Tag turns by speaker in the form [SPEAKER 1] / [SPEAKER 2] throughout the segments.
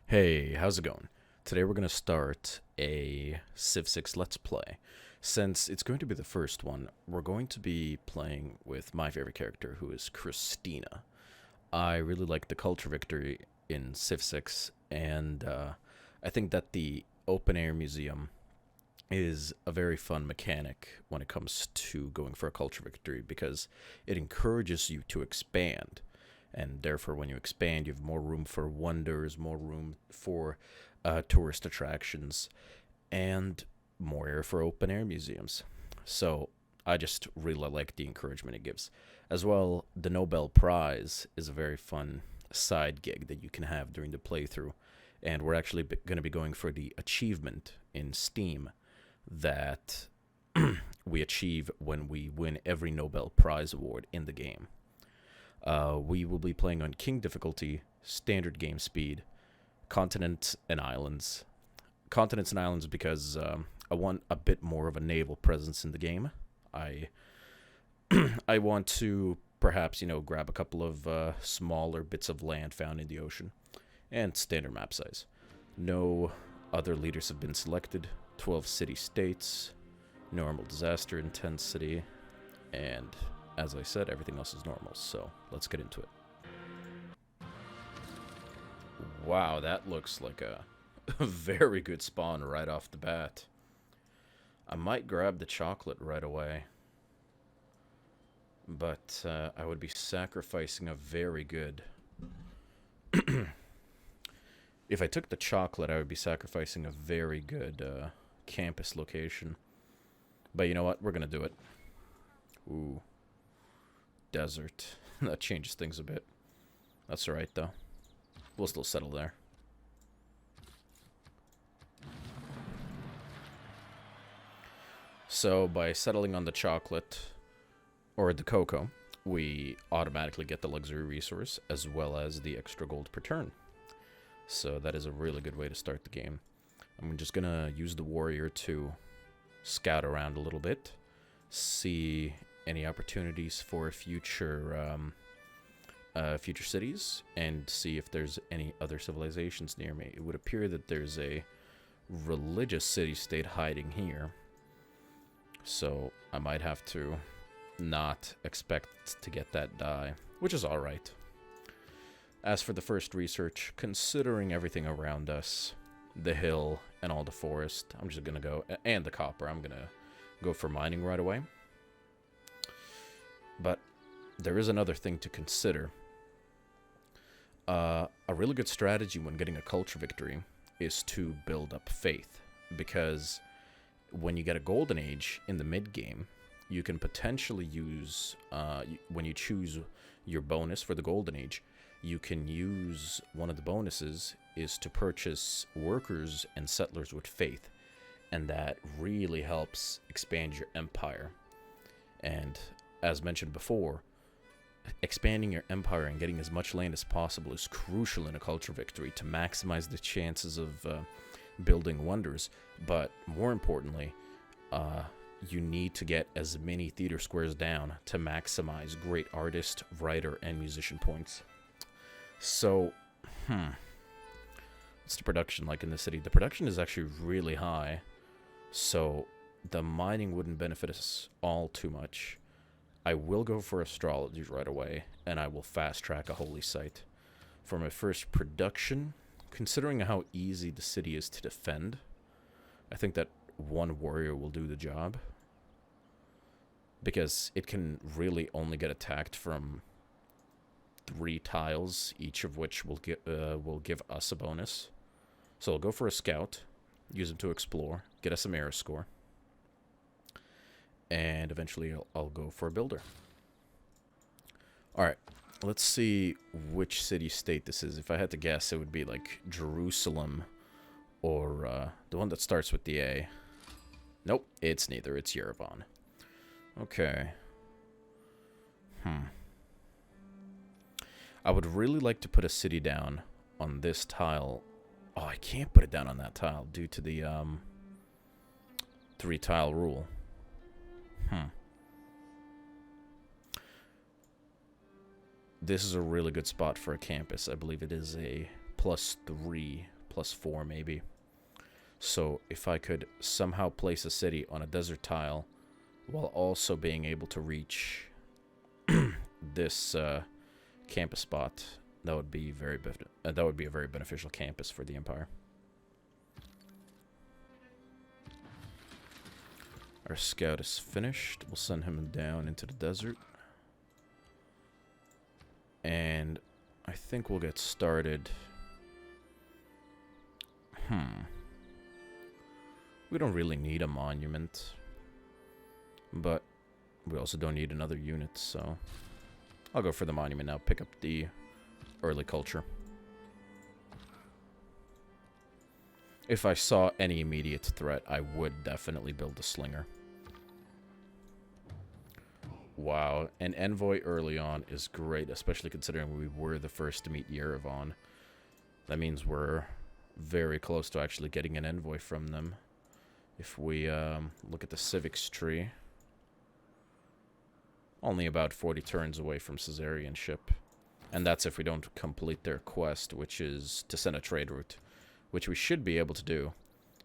[SPEAKER 1] Hey, how's it going? Today we're going to start a Civ 6 Let's Play. Since it's going to be the first one, we're going to be playing with my favorite character, who is Kristina. I really like the culture victory in Civ 6, and I think that the open air museum is a very fun mechanic when it comes to going for a culture victory because it encourages you to expand, and therefore when you expand you have more room for wonders, more room for tourist attractions, and more air for open air museums. So I just really like the encouragement it gives. As well, the Nobel Prize is a very fun side gig that you can have during the playthrough, and we're actually going to be going for the achievement in Steam that we achieve when we win every Nobel Prize award in the game. We will be playing on King difficulty, standard game speed, continents and islands. Continents and islands because I want a bit more of a naval presence in the game. I I want to perhaps grab a couple of smaller bits of land found in the ocean, and standard map size. No other leaders have been selected. 12 city states, normal disaster intensity, and as I said, everything else is normal, so let's get into it. Wow, that looks like a very good spawn right off the bat. I might grab the chocolate right away, but I would be sacrificing a very good... If I took the chocolate, I would be sacrificing a very good campus location. But you know what? We're going to do it. Ooh. Desert. That changes things a bit. That's alright, though. We'll still settle there. So, by settling on the chocolate, or the cocoa, we automatically get the luxury resource, as well as the extra gold per turn. So that is a really good way to start the game. I'm just going to use the warrior to scout around a little bit, see any opportunities for future future cities, and see if there's any other civilizations near me. It would appear that there's a religious city-state hiding here, so I might have to not expect to get that die, which is alright. As for the first research, considering everything around us, the hill and all the forest, I'm just going to go, and the copper, I'm going to go for mining right away. But there is another thing to consider. A really good strategy when getting a culture victory is to build up faith, because when you get a golden age in the mid game, you can potentially use, when you choose your bonus for the golden age, you can use one of the bonuses is to purchase workers and settlers with faith, and that really helps expand your empire. And as mentioned before, expanding your empire and getting as much land as possible is crucial in a culture victory to maximize the chances of building wonders. But more importantly, you need to get as many theater squares down to maximize great artist, writer, and musician points. So, what's the production like in the city? The production is actually really high, so the mining wouldn't benefit us all too much. I will go for astrology right away, and I will fast track a holy site. For my first production, considering how easy the city is to defend, I think that one warrior will do the job, because it can really only get attacked from 3 tiles, each of which will give us a bonus. So I'll go for a scout, use him to explore, get us some air score, and eventually I'll go for a builder. Alright, let's see which city-state this is. If I had to guess, it would be like Jerusalem or the one that starts with the A. Nope, it's neither. It's Yerevan. Okay. I would really like to put a city down on this tile. Oh, I can't put it down on that tile due to the 3-tile rule. This is a really good spot for a campus. I believe it is a +3 +4 maybe. So if I could somehow place a city on a desert tile while also being able to reach this campus spot, that would be that would be a very beneficial campus for the Empire. Our scout is finished. We'll send him down into the desert. And I think we'll get started. We don't really need a monument. But we also don't need another unit, so I'll go for the monument now. Pick up the early culture. If I saw any immediate threat, I would definitely build a slinger. Wow, an envoy early on is great, especially considering we were the first to meet Yerevan. That means we're very close to actually getting an envoy from them. If we look at the civics tree, only about 40 turns away from Caesarian ship. And that's if we don't complete their quest, which is to send a trade route, which we should be able to do.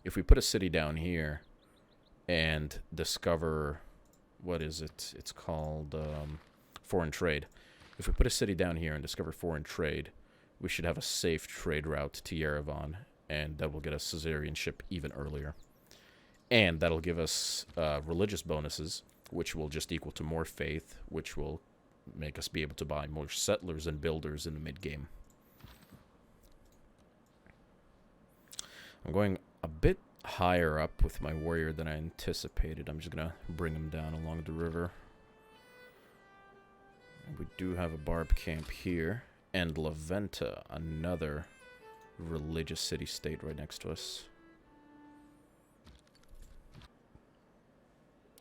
[SPEAKER 1] If we put a city down here and discover... what is it? It's called foreign trade. If we put a city down here and discover foreign trade, we should have a safe trade route to Yerevan, and that will get us Caesarian ship even earlier. And that'll give us religious bonuses, which will just equal to more faith, which will make us be able to buy more settlers and builders in the mid-game. I'm going a bit higher up with my warrior than I anticipated. I'm just gonna bring him down along the river. And we do have a barb camp here, and Laventa, another religious city-state right next to us.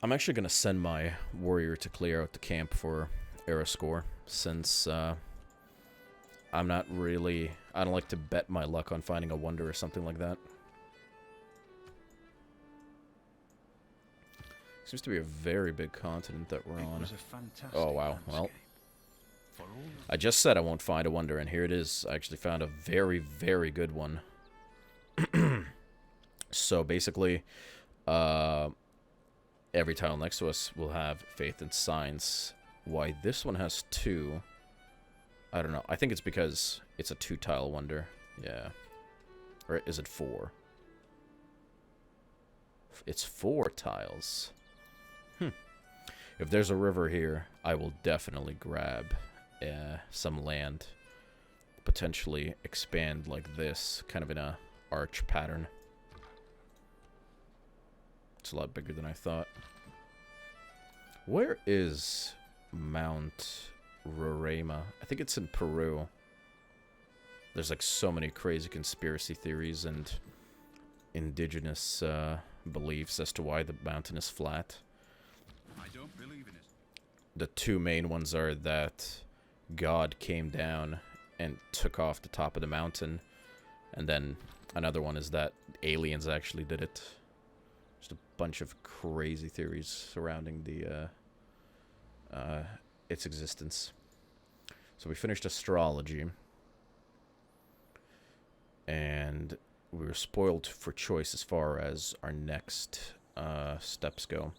[SPEAKER 1] I'm actually gonna send my warrior to clear out the camp for Erascore, since I'm not really... I don't like to bet my luck on finding a wonder or something like that. Seems to be a very big continent that we're on. Oh, wow. Well, I just said I won't find a wonder, and here it is. I actually found a very, very good one. So, basically, every tile next to us will have faith and science. Why this one has 2, I don't know. I think it's because it's a 2-tile wonder. Yeah. Or is it 4? It's 4 tiles. If there's a river here, I will definitely grab some land. Potentially expand like this, kind of in a arch pattern. It's a lot bigger than I thought. Where is Mount Roraima? I think it's in Peru. There's like so many crazy conspiracy theories and indigenous beliefs as to why the mountain is flat.
[SPEAKER 2] I don't believe in it.
[SPEAKER 1] The 2 main ones are that God came down and took off the top of the mountain, and then another one is that aliens actually did it. Just a bunch of crazy theories surrounding the its existence. So we finished astrology, and we were spoiled for choice as far as our next steps go.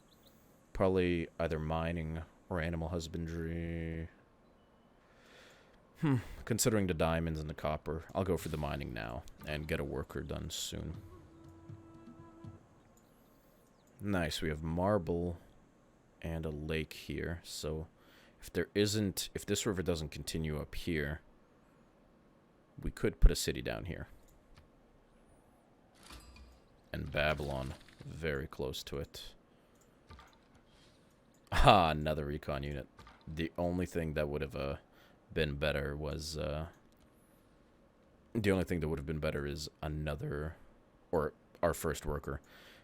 [SPEAKER 1] Probably either mining or animal husbandry. Considering the diamonds and the copper, I'll go for the mining now and get a worker done soon. Nice, we have marble and a lake here, so if this river doesn't continue up here, we could put a city down here. And Babylon, very close to it. Ah, another recon unit. The only thing that would have been better was... the only thing that would have been better is another... or our first worker.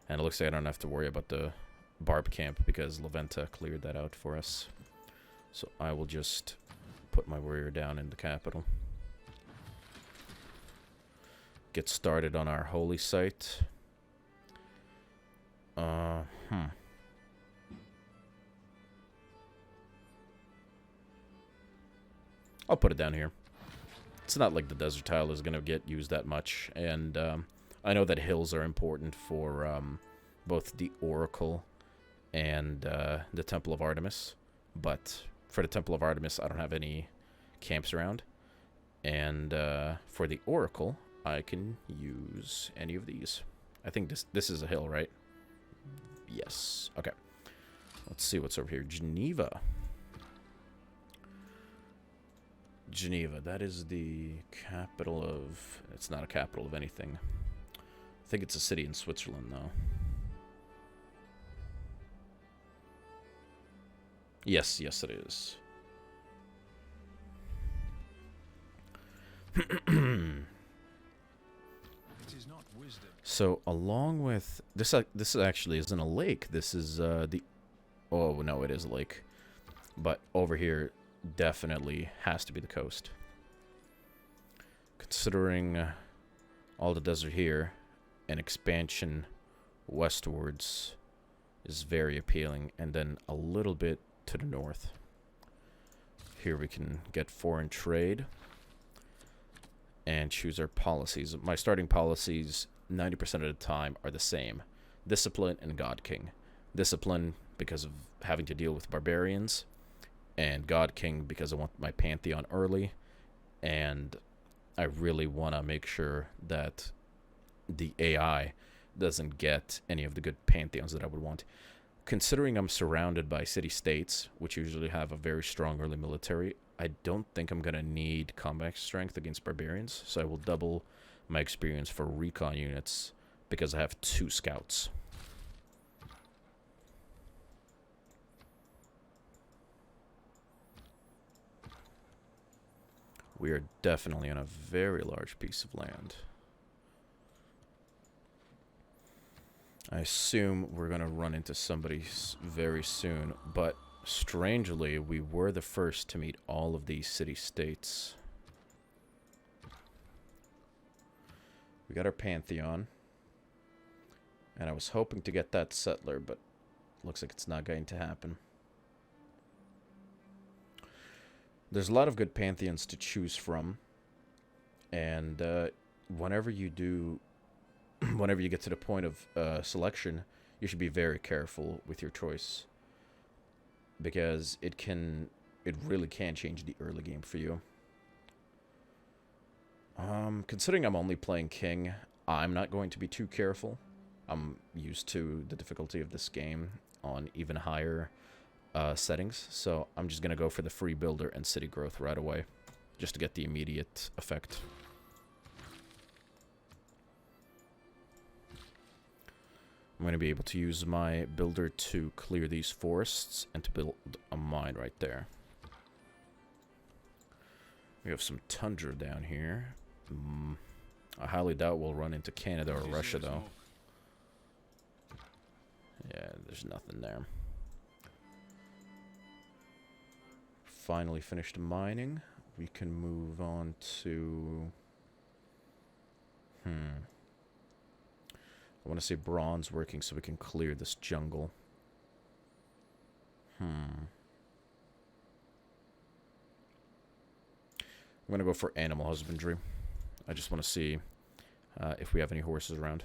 [SPEAKER 1] And it looks like I don't have to worry about the barb camp because Laventa cleared that out for us. So I will just put my warrior down in the capital. Get started on our holy site. I'll put it down here. It's not like the desert tile is going to get used that much. And I know that hills are important for both the Oracle and the Temple of Artemis. But for the Temple of Artemis, I don't have any camps around. And for the Oracle, I can use any of these. I think this is a hill, right? Yes. Okay. Let's see what's over here. Geneva. Geneva. That is the capital of... It's not a capital of anything. I think it's a city in Switzerland, though. Yes, yes it is. So along with this actually isn't a lake. This is the... Oh, no, it is a lake. But over here definitely has to be the coast. Considering all the desert here, an expansion westwards is very appealing. And then a little bit to the north. Here we can get foreign trade and choose our policies. My starting policies 90% of the time are the same. Discipline and God King. Discipline because of having to deal with barbarians, and God King because I want my Pantheon early, and I really want to make sure that the AI doesn't get any of the good Pantheons that I would want. Considering I'm surrounded by city-states, which usually have a very strong early military, I don't think I'm going to need combat strength against barbarians, so I will double my experience for recon units because I have 2 scouts. We are definitely on a very large piece of land. I assume we're going to run into somebody very soon, but strangely, we were the first to meet all of these city-states. We got our Pantheon, and I was hoping to get that settler, but looks like it's not going to happen. There's a lot of good Pantheons to choose from, and whenever you get to the point of selection, you should be very careful with your choice, because it really can change the early game for you. Considering I'm only playing King, I'm not going to be too careful. I'm used to the difficulty of this game on even higher settings, so I'm just going to go for the free builder and city growth right away, just to get the immediate effect. I'm going to be able to use my builder to clear these forests and to build a mine right there. We have some tundra down here. I highly doubt we'll run into Canada or Russia, though. Yeah, there's nothing there. Finally finished mining. We can move on to... I want to say bronze working so we can clear this jungle. I'm going to go for animal husbandry. I just want to see if we have any horses around.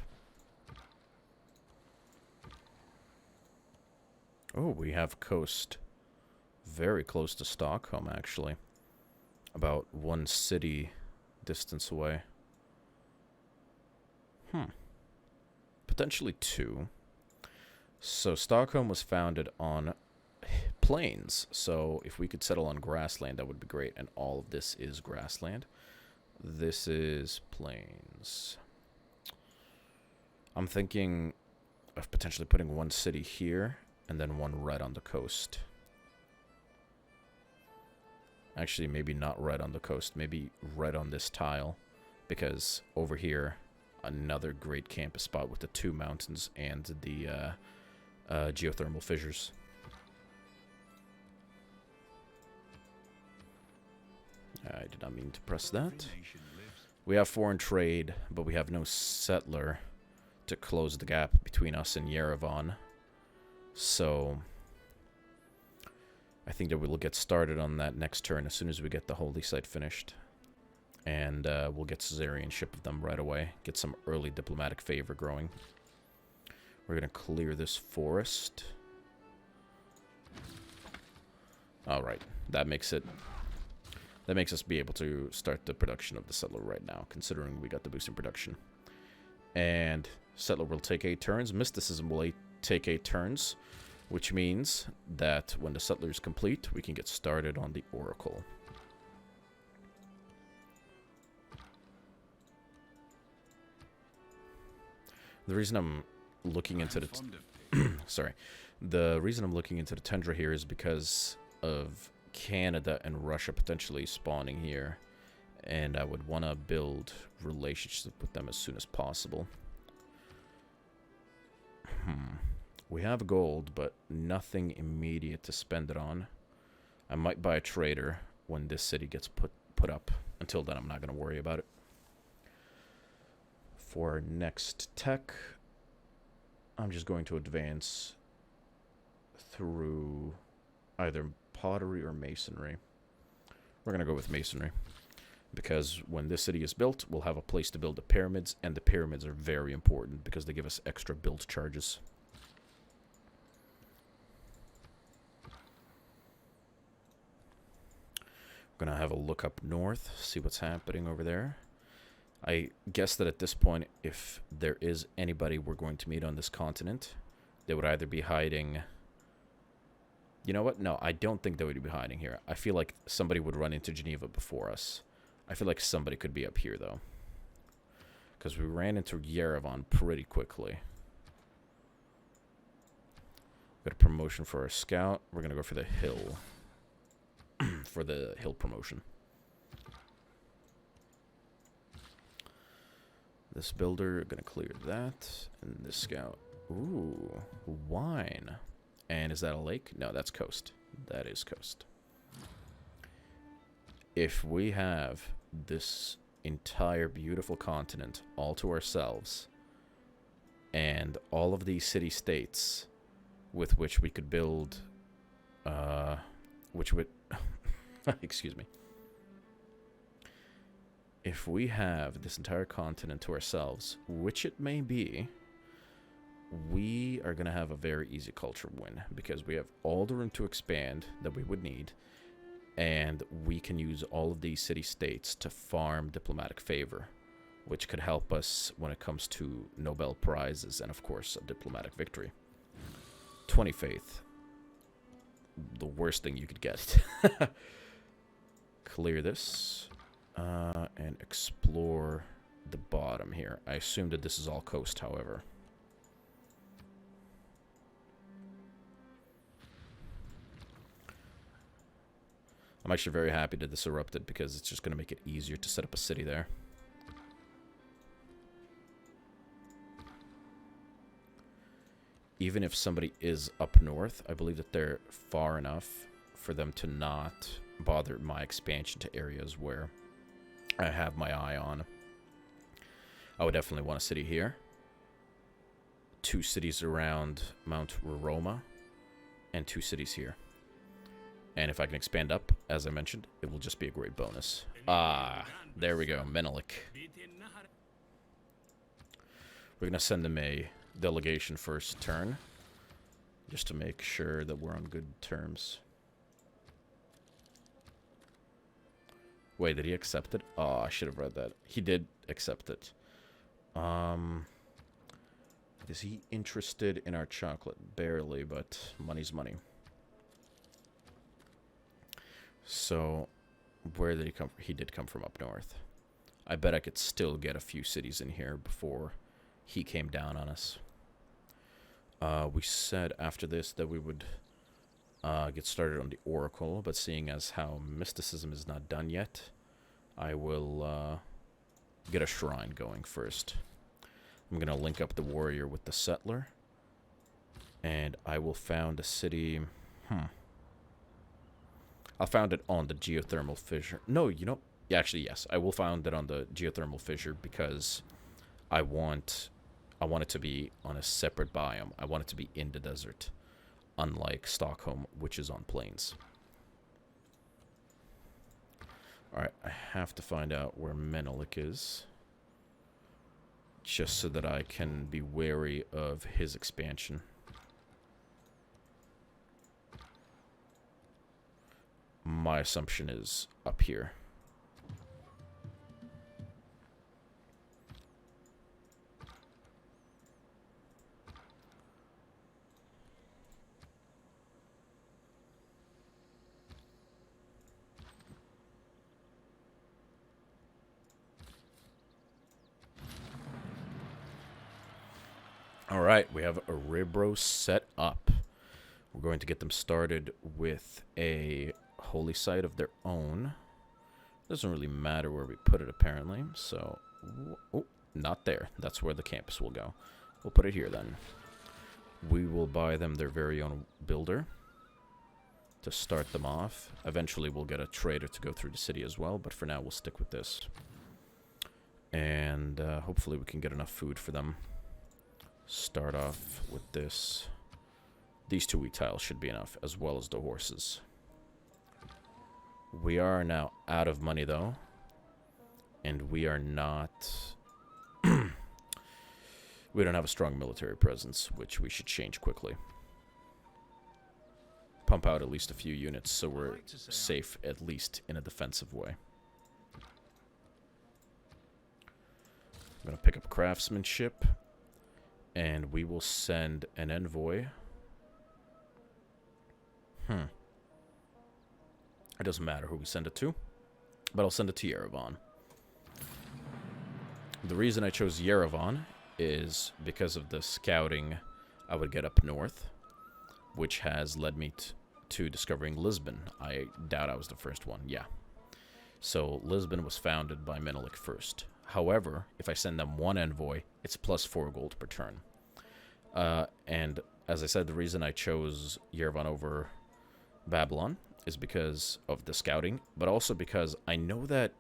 [SPEAKER 1] Oh, we have coast. Very close to Stockholm, actually. About 1 city distance away. Potentially 2. So Stockholm was founded on plains, so if we could settle on grassland, that would be great. And all of this is grassland. This is plains. I'm thinking of potentially putting 1 city here and then 1 right on the coast. Actually, maybe not right on the coast, maybe right on this tile, because over here, another great campus spot with the 2 mountains and the geothermal fissures. I did not mean to press that. We have foreign trade, but we have no settler to close the gap between us and Yerevan. So I think that we'll get started on that next turn as soon as we get the holy site finished. And we'll get Caesareanship of them right away. Get some early diplomatic favor growing. We're going to clear this forest. Alright, that makes it... That makes us be able to start the production of the settler right now, considering we got the boost in production. And settler will take 8 turns. Mysticism will take 8 turns, which means that when the settler is complete, we can get started on the oracle. The reason I'm looking into the... Sorry. The reason I'm looking into the tundra here is because of Canada and Russia potentially spawning here. And I would want to build relationships with them as soon as possible. We have gold, but nothing immediate to spend it on. I might buy a trader when this city gets put up. Until then, I'm not going to worry about it. For our next tech, I'm just going to advance through either pottery or masonry. We're going to go with masonry. Because when this city is built, we'll have a place to build the pyramids, and the pyramids are very important because they give us extra build charges. We're going to have a look up north, see what's happening over there. I guess that at this point, if there is anybody we're going to meet on this continent, they would either be hiding... You know what? No, I don't think they would be hiding here. I feel like somebody would run into Geneva before us. I feel like somebody could be up here, though. Because we ran into Yerevan pretty quickly. Got a promotion for our scout. We're going to go for the hill. For the hill promotion. This builder, going to clear that. And this scout. Ooh, wine. And is that a lake? No, that's coast. That is coast. If we have this entire beautiful continent all to ourselves, and all of these city-states with which we could build, which would, excuse me. If we have this entire continent to ourselves, which it may be, we are going to have a very easy culture win, because we have all the room to expand that we would need, and we can use all of these city-states to farm diplomatic favor, which could help us when it comes to Nobel Prizes and, of course, a diplomatic victory. 20 faith. The worst thing you could get. Clear this, and explore the bottom here. I assume that this is all coast, however. I'm actually very happy that this erupted because it's just going to make it easier to set up a city there. Even if somebody is up north, I believe that they're far enough for them to not bother my expansion to areas where I have my eye on. I would definitely want a city here. 2 cities around Mount Roma, and 2 cities here. And if I can expand up, as I mentioned, it will just be a great bonus. Ah, there we go, Menelik. We're going to send them a delegation first turn, just to make sure that we're on good terms. Wait, did he accept it? Oh, I should have read that. He did accept it. Is he interested in our chocolate? Barely, but money's money. So, where did he come from? He did come from up north. I bet I could still get a few cities in here before he came down on us. We said after this that we would get started on the oracle, but seeing as how mysticism is not done yet, I will get a shrine going first. I'm going to link up the warrior with the settler, and I will found a city... I'll found it on the geothermal fissure. No, you know... Yeah, actually, yes. I will found it on the geothermal fissure because I want it to be on a separate biome. I want it to be in the desert, unlike Stockholm, which is on plains. Alright, I have to find out where Menelik is. Just so that I can be wary of his expansion. My assumption is up here. Alright, we have a Ribro set up. We're going to get them started with a holy site of their own. Doesn't really matter where we put it, apparently. So, oh, not there. That's where the campus will go. We'll put it here, then. We will buy them their very own builder to start them off. Eventually, we'll get a trader to go through the city as well, but for now, we'll stick with this. And hopefully we can get enough food for them. Start off with this. These 2 wheat tiles should be enough, as well as the horses. We are now out of money, though. And we are not... we don't have a strong military presence, which we should change quickly. Pump out at least a few units so we're safe, at least in a defensive way. I'm going to pick up craftsmanship. And we will send an envoy. It doesn't matter who we send it to, but I'll send it to Yerevan. The reason I chose Yerevan is because of the scouting I would get up north, which has led me to discovering Lisbon. I doubt I was the first one, yeah. So Lisbon was founded by Menelik first. However, if I send them 1 envoy, it's plus 4 gold per turn. And as I said, the reason I chose Yerevan over Babylon is because of the scouting, but also because I know that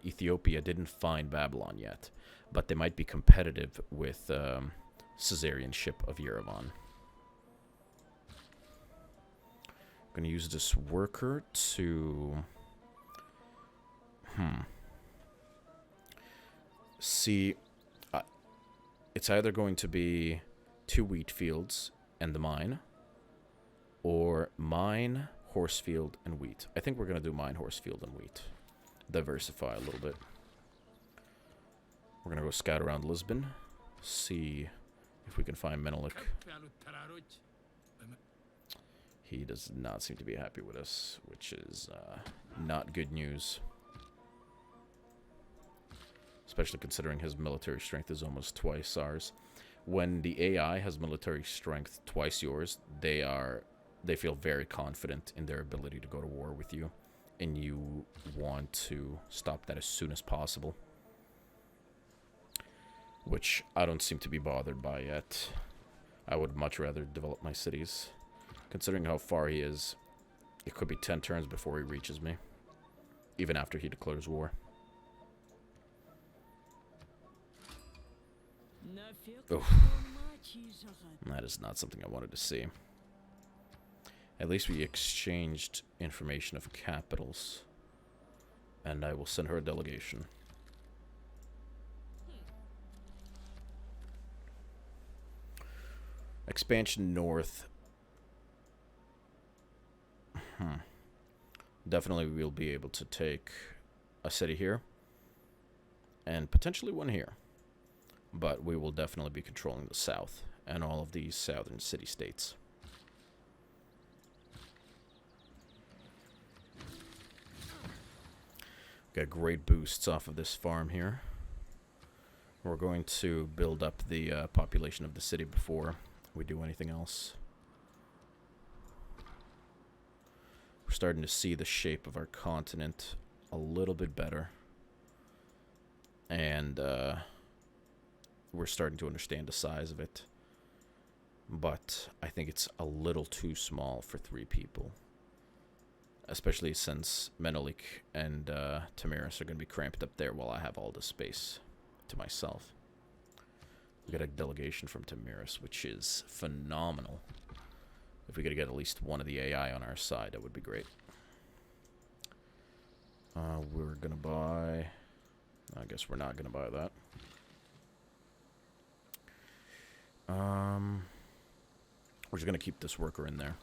[SPEAKER 1] Ethiopia didn't find Babylon yet, but they might be competitive with Caesarian ship of Yerevan. I'm going to use this worker to... See, it's either going to be 2 wheat fields and the mine, or mine, horse field, and wheat. I think we're going to do mine, horse field, and wheat. Diversify a little bit. We're going to go scout around Lisbon, see if we can find Menelik. He does not seem to be happy with us, which is not good news. Especially considering his military strength is almost twice ours. When the AI has military strength twice yours, they feel very confident in their ability to go to war with you, and you want to stop that as soon as possible. Which I don't seem to be bothered by yet. I would much rather develop my cities. Considering how far he is, it could be 10 turns before he reaches me, even after he declares war. Oof. That is not something I wanted to see. At least we exchanged information of capitals. And I will send her a delegation. Expansion north. Definitely we'll be able to take a city here. And potentially one here. But we will definitely be controlling the south and all of these southern city-states. Got great boosts off of this farm here. We're going to build up the population of the city before we do anything else. We're starting to see the shape of our continent a little bit better. And we're starting to understand the size of it. But I think it's a little too small for 3 people. Especially since Menelik and Tamiris are going to be cramped up there while I have all the space to myself. We got a delegation from Tamiris, which is phenomenal. If we could get at least one of the AI on our side, that would be great. We're gonna buy... I guess we're not gonna buy that. We're just gonna keep this worker in there.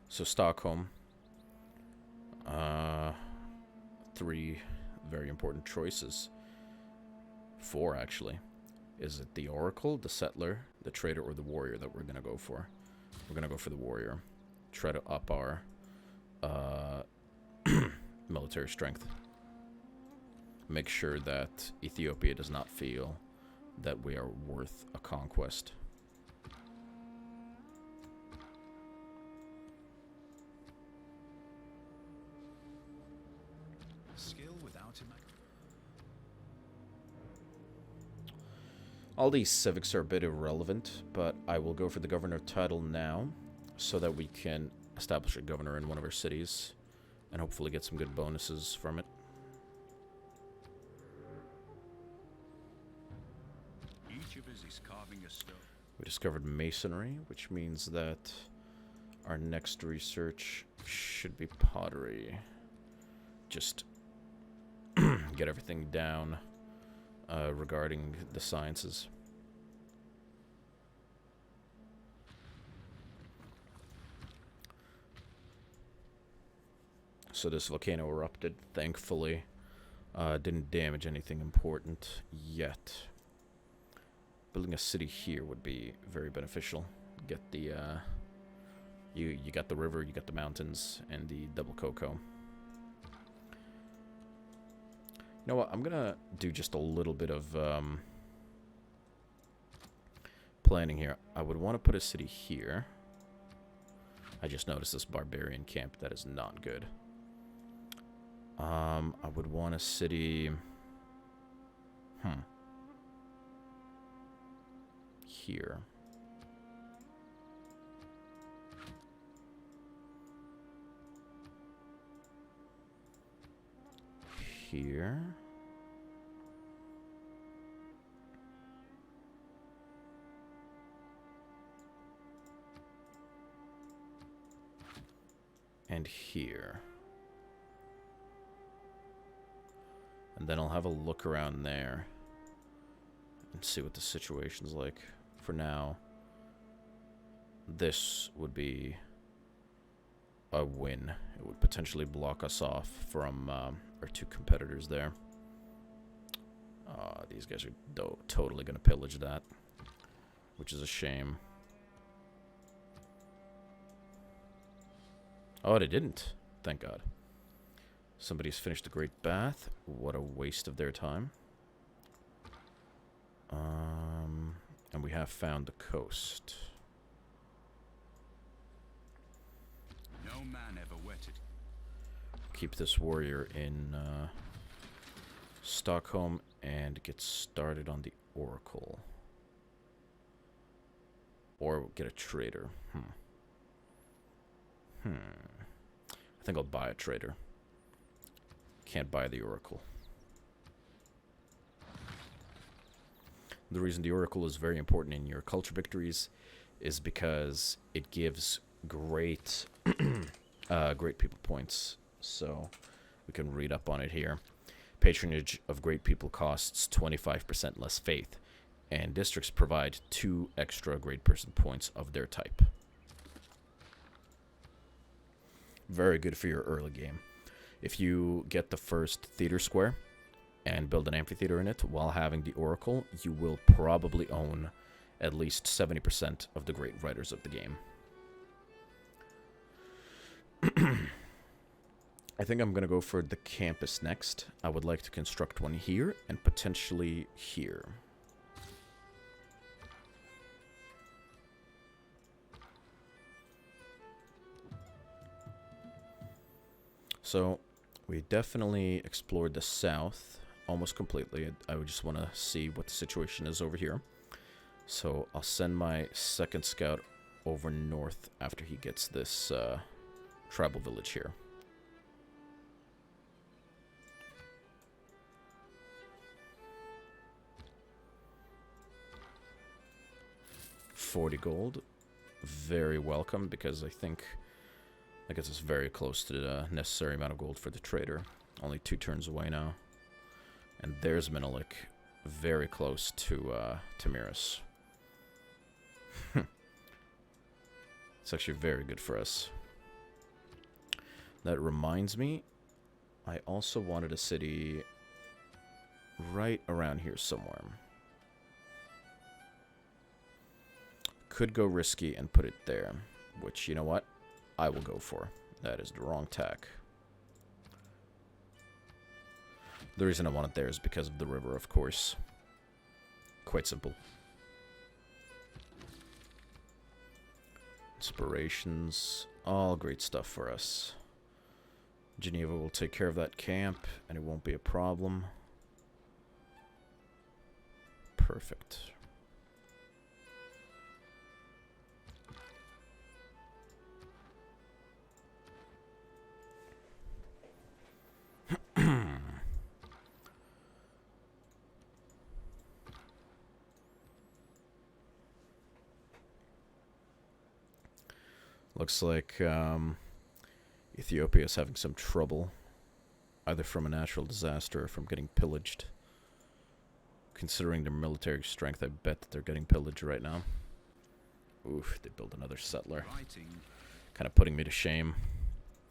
[SPEAKER 1] So Stockholm. 3 very important choices. 4, actually. Is it the Oracle, the Settler, the Trader, or the Warrior that we're going to go for? We're going to go for the Warrior. Try to up our military strength. Make sure that Ethiopia does not feel that we are worth a conquest.
[SPEAKER 2] Skill without him.
[SPEAKER 1] All these civics are a bit irrelevant, but I will go for the governor title now so that we can establish a governor in one of our cities and hopefully get some good bonuses from it.
[SPEAKER 2] Each of us is carving a stone.
[SPEAKER 1] We discovered masonry, which means that our next research should be pottery. Just get everything down regarding the sciences. So this volcano erupted, thankfully. Didn't damage anything important yet. Building a city here would be very beneficial. Get the you got the river, you got the mountains, and the double cocoa. You know what? I'm gonna do just a little bit of planning here. I would want to put a city here. I just noticed this barbarian camp. That is not good. I would want a city... Here. Here. And here. And then I'll have a look around there and see what the situation's like. For now, this would be a win. It would potentially block us off from our 2 competitors there. These guys are totally going to pillage that, which is a shame. Oh, they didn't. Thank God. Somebody's finished the Great Bath. What a waste of their time. And we have found the coast.
[SPEAKER 2] No man ever wetted.
[SPEAKER 1] Keep this warrior in Stockholm and get started on the Oracle. Or get a trader. I think I'll buy a trader. Can't buy the Oracle. The reason the Oracle is very important in your culture victories is because it gives great great people points. So we can read up on it here. Patronage of great people costs 25% less faith, and districts provide 2 extra great person points of their type. Very good for your early game. If you get the first theater square and build an amphitheater in it while having the Oracle, you will probably own at least 70% of the great writers of the game. I think I'm going to go for the campus next. I would like to construct one here and potentially here. So we definitely explored the south almost completely. I would just want to see what the situation is over here. So I'll send my second scout over north after he gets this tribal village here. 40 gold. Very welcome, because I think that gets us very close to the necessary amount of gold for the trader. Only 2 turns away now. And there's Menelik, very close to Tamiris. It's actually very good for us. That reminds me, I also wanted a city right around here somewhere. Could go risky and put it there, which, you know what, I will go for. That is the wrong tack. The reason I want it there is because of the river, of course. Quite simple. Inspirations, all great stuff for us. Geneva will take care of that camp, and it won't be a problem. Perfect. Looks like Ethiopia is having some trouble, either from a natural disaster or from getting pillaged. Considering their military strength, I bet that they're getting pillaged right now. Oof, they built another settler. Kind of putting me to shame.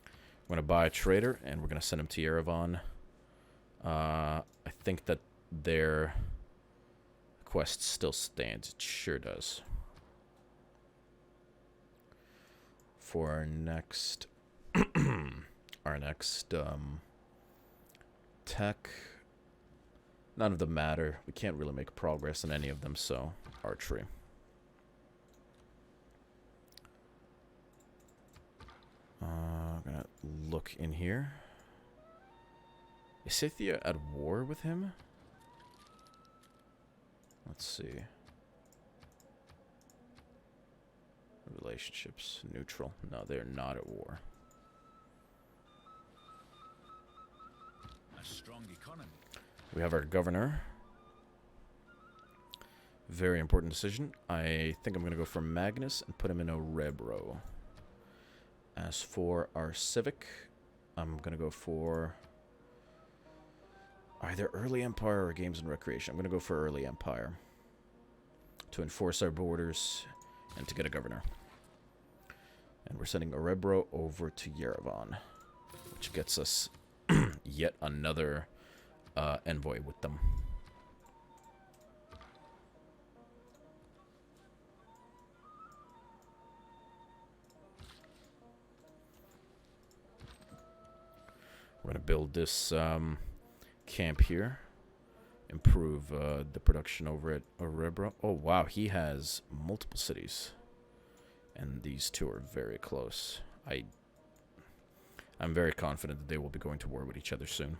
[SPEAKER 1] I'm going to buy a trader, and we're going to send him to Yerevan. I think that their quest still stands. It sure does. For our next tech, none of them matter. We can't really make progress in any of them, so archery. I'm gonna look in here. Is Scythia at war with him? Let's see. Relationships, neutral. No, they're not at war.
[SPEAKER 2] A strong economy.
[SPEAKER 1] We have our governor. Very important decision. I think I'm going to go for Magnus and put him in Orebro. As for our civic, I'm going to go for either Early Empire or Games and Recreation. I'm going to go for Early Empire to enforce our borders and to get a governor. And we're sending Orebro over to Yerevan, which gets us yet another envoy with them. We're going to build this camp here. Improve the production over at Orebro. Oh, wow. He has multiple cities. And these two are very close. I'm very confident that they will be going to war with each other soon.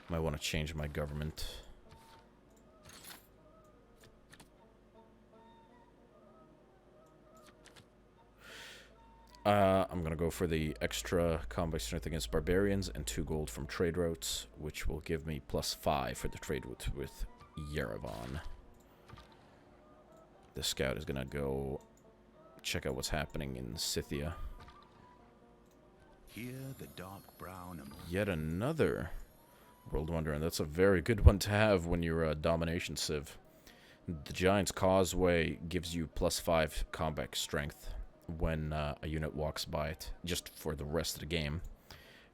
[SPEAKER 1] Might want to change my government. I'm going to go for the extra combat strength against barbarians and 2 gold from trade routes, which will give me +5 for the trade route with Yerevan. The scout is going to go check out what's happening in Scythia.
[SPEAKER 2] Here the dark brown and
[SPEAKER 1] Yet another World Wonder, and that's a very good one to have when you're a domination civ. The Giant's Causeway gives you +5 combat strength when a unit walks by it, just for the rest of the game.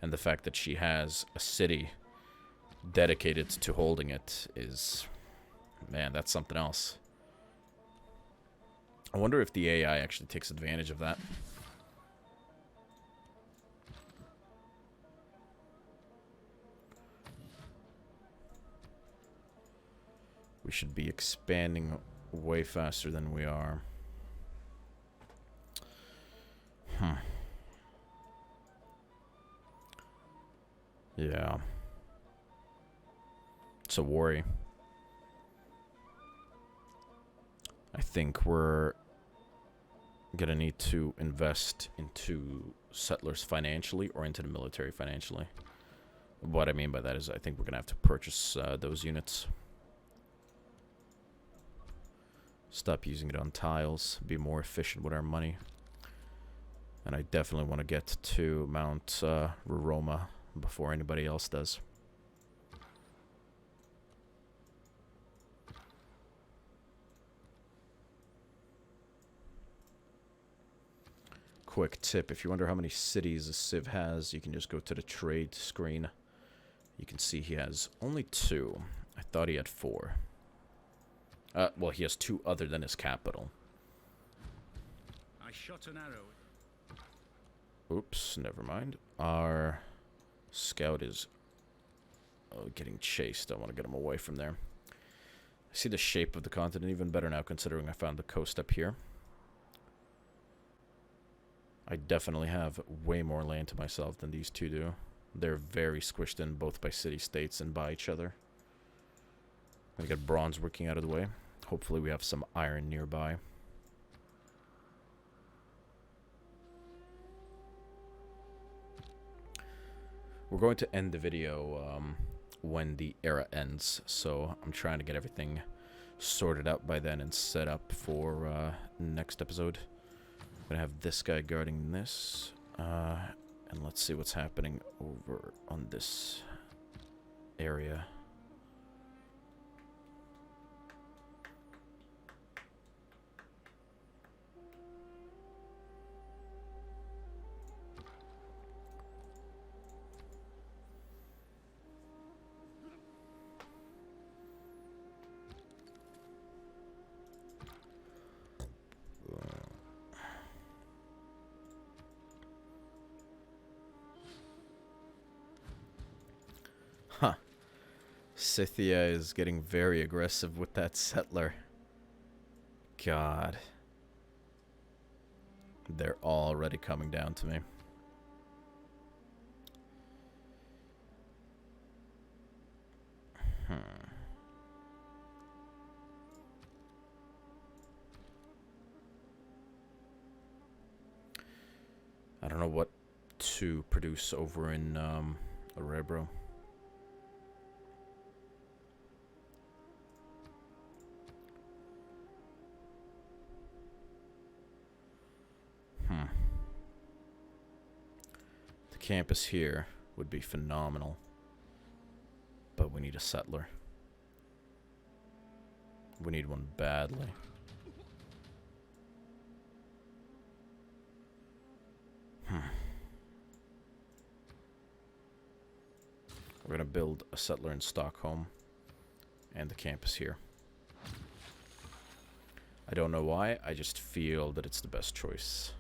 [SPEAKER 1] And the fact that she has a city dedicated to holding it is, man, that's something else. I wonder if the AI actually takes advantage of that. We should be expanding way faster than we are. Yeah. It's a worry. I think we're gonna need to invest into settlers financially or into the military financially. What I mean by that is I think we're gonna have to purchase those units. Stop using it on tiles, be more efficient with our money. And I definitely want to get to Mount Roma before anybody else does. Quick tip, if you wonder how many cities a Civ has, you can just go to the trade screen. You can see he has only 2. I thought he had 4. Well, he has 2 other than his capital.
[SPEAKER 2] I shot an arrow.
[SPEAKER 1] Oops, never mind. Our scout is getting chased. I want to get him away from there. I see the shape of the continent even better now, considering I found the coast up here. I definitely have way more land to myself than these 2 do. They're very squished in, both by city-states and by each other. I'm gonna get bronze working out of the way. Hopefully we have some iron nearby. We're going to end the video when the era ends, so I'm trying to get everything sorted out by then and set up for next episode. I'm gonna have this guy guarding this, and let's see what's happening over on this area. Huh. Scythia is getting very aggressive with that settler. God. They're already coming down to me. I don't know what to produce over in Orebro. The campus here would be phenomenal, but we need a settler. We need one badly. We're gonna build a settler in Stockholm and the campus here. I don't know why, I just feel that it's the best choice.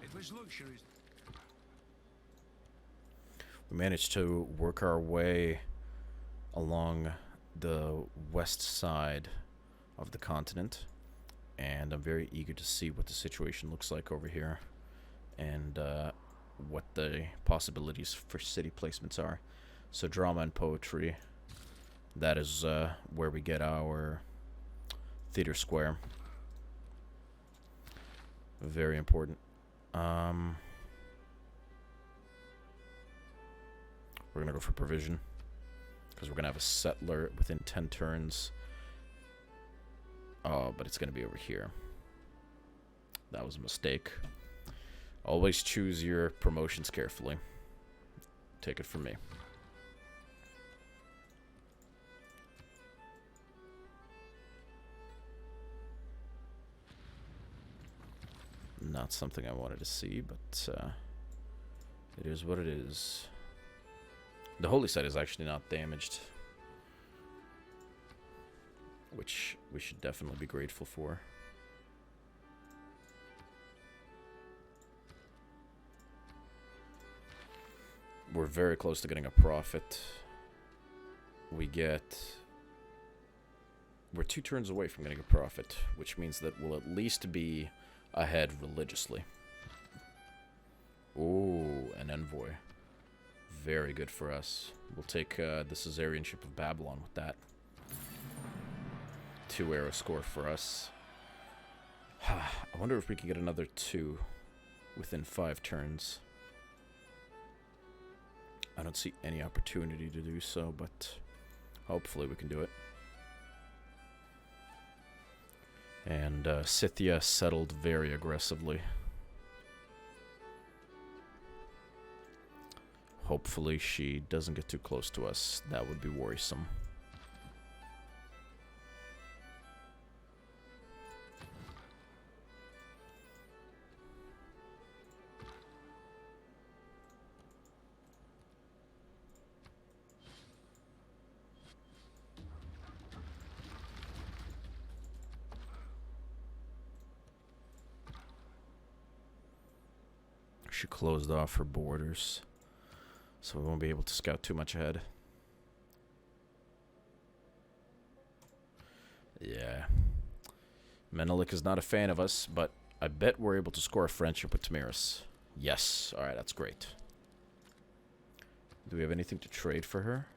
[SPEAKER 2] It was luxuries.
[SPEAKER 1] We managed to work our way along the west side of the continent, and I'm very eager to see what the situation looks like over here and what the possibilities for city placements are. So drama and poetry, that is where we get our theater square. Very important. We're gonna go for provision because we're gonna have a settler within 10 turns. Oh, but it's gonna be over here. That was a mistake. Always choose your promotions carefully. Take it from me. Not something I wanted to see, but it is what it is. The holy site is actually not damaged, which we should definitely be grateful for. We're very close to getting a profit. We're 2 turns away from getting a profit, which means that we'll at least be ahead religiously. Ooh, an envoy. very good for us. We'll take the Caesarian ship of Babylon with that. 2 arrow score for us. I wonder if we can get another 2 within 5 turns. I don't see any opportunity to do so, but hopefully we can do it. And Scythia settled very aggressively. Hopefully she doesn't get too close to us. That would be worrisome. She closed off her borders, so we won't be able to scout too much ahead. Yeah. Menelik is not a fan of us, but I bet we're able to score a friendship with Tamiris. Yes. Alright, that's great. Do we have anything to trade for her?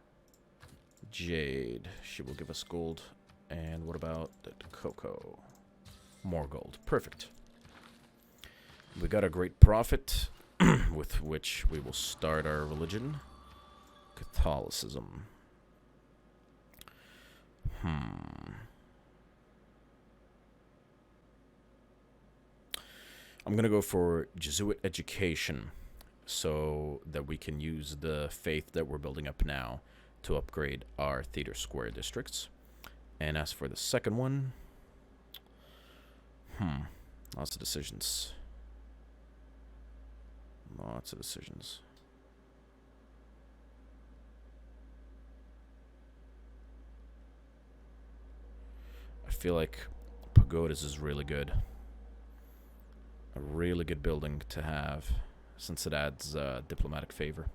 [SPEAKER 1] Jade. She will give us gold. And what about the cocoa? More gold. Perfect. We got a great prophet with which we will start our religion. Catholicism. I'm going to go for Jesuit education so that we can use the faith that we're building up now to upgrade our theater square districts. And as for the second one, lots of decisions. Lots of decisions. I feel like Pagodas is really good. A really good building to have, since it adds diplomatic favor.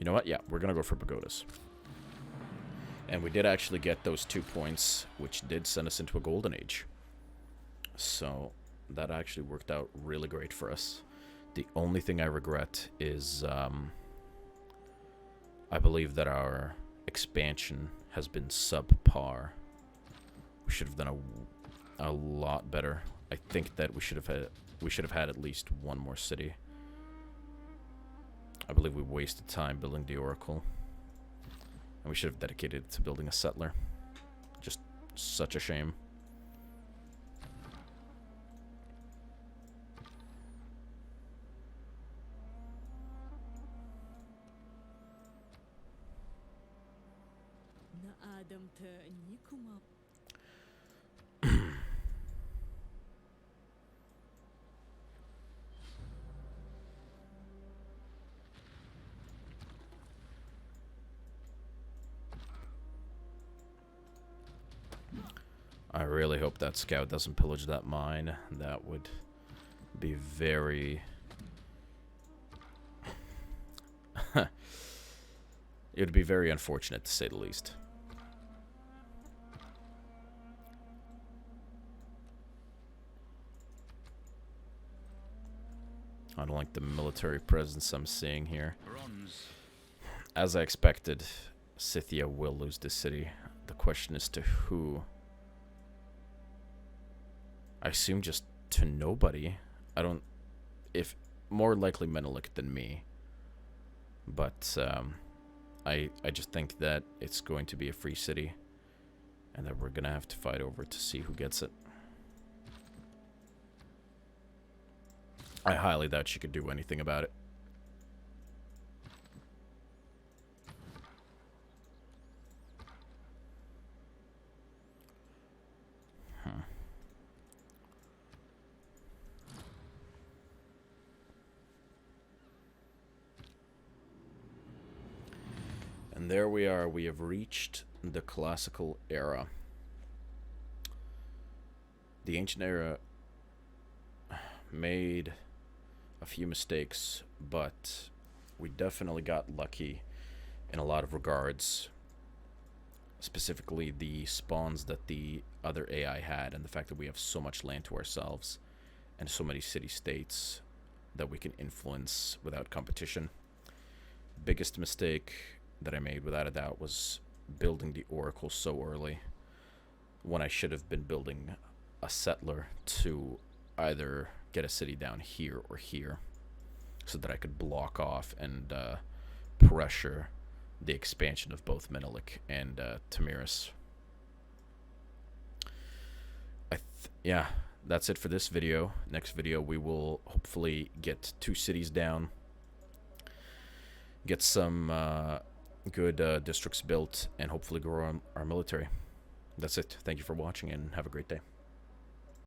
[SPEAKER 1] You know what? Yeah, we're gonna go for Pagodas. And we did actually get those 2 points, which did send us into a golden age. So that actually worked out really great for us. The only thing I regret is I believe that our expansion has been subpar. We should have done a lot better. I think that we should have had at least 1 more city. I believe we wasted time building the Oracle. And we should have dedicated it to building a settler. Just such a shame. I really hope that scout doesn't pillage that mine. That would be very... It would be very unfortunate, to say the least. I don't like the military presence I'm seeing here. As I expected, Scythia will lose this city. The question is to who? I assume just to nobody. I don't... If... More likely Menelik than me. But, I just think that it's going to be a free city. And that we're going to have to fight over to see who gets it. I highly doubt she could do anything about it. And there we are. We have reached the classical era. The ancient era made a few mistakes, but we definitely got lucky in a lot of regards. specifically the spawns that the other AI had, and the fact that we have so much land to ourselves and so many city-states that we can influence without competition. Biggest mistake that I made, without a doubt, was building the Oracle so early, when I should have been building a settler to either get a city down here or here, so that I could block off and pressure the expansion of both Menelik and Tamiris. Yeah, that's it for this video. Next video, we will hopefully get 2 cities down, get some good districts built, and hopefully grow our military. That's it. Thank you for watching, and have a great day.